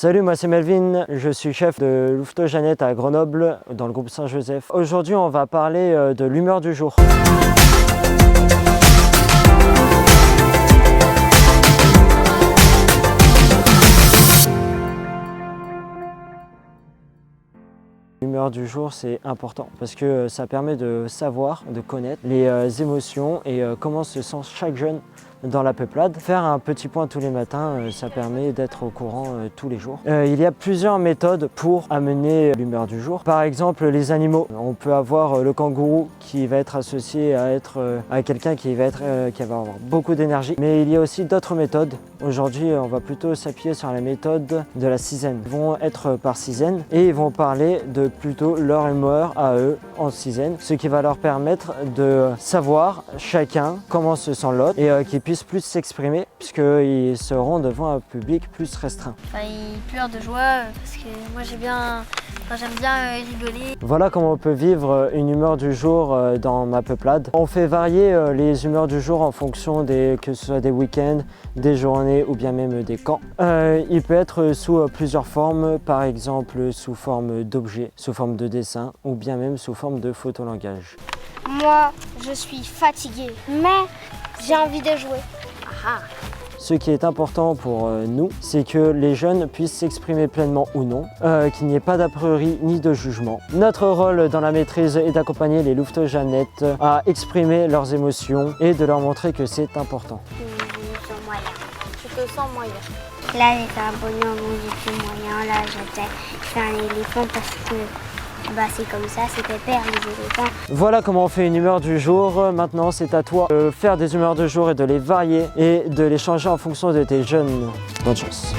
Salut, moi c'est Melvin, je suis chef de Louveteaux Jeannette à Grenoble, dans le groupe Saint-Joseph. Aujourd'hui, on va parler de l'humeur du jour. L'humeur du jour, c'est important parce que ça permet de savoir, de connaître les émotions et comment se sent chaque jeune dans la peuplade. Faire un petit point tous les matins, ça permet d'être au courant tous les jours. Il y a plusieurs méthodes pour amener l'humeur du jour. Par exemple, les animaux. On peut avoir le kangourou qui va être associé à quelqu'un qui va avoir beaucoup d'énergie. Mais il y a aussi d'autres méthodes. Aujourd'hui, on va plutôt s'appuyer sur la méthode de la sizaine. Ils vont être par sizaine et ils vont parler de plutôt leur humeur à eux en sizaine, ce qui va leur permettre de savoir chacun comment se sent l'autre et qu'ils puissent plus s'exprimer puisqu'ils seront devant un public plus restreint. Ils pleurent de joie parce que moi j'aime bien rigoler. Voilà comment on peut vivre une humeur du jour dans ma peuplade. On fait varier les humeurs du jour en fonction que ce soit des week-ends, des journées ou bien même des camps. Il peut être sous plusieurs formes, par exemple sous forme d'objets, sous forme de dessin ou bien même sous forme de photolangage. Moi, je suis fatiguée, mais j'ai envie de jouer. Ce qui est important pour nous, c'est que les jeunes puissent s'exprimer pleinement ou non, qu'il n'y ait pas d'a priori ni de jugement. Notre rôle dans la maîtrise est d'accompagner les Louveteaux Jeannette à exprimer leurs émotions et de leur montrer que c'est important. Je te sens moyen. Là, j'ai fait un bonhomme où j'étais moyen. Là, j'ai fait un éléphant parce que c'est comme ça, c'est pépère les éléphants. Voilà comment on fait une humeur du jour. Maintenant, c'est à toi de faire des humeurs de jour et de les varier et de les changer en fonction de tes jeunes. Bonne chance.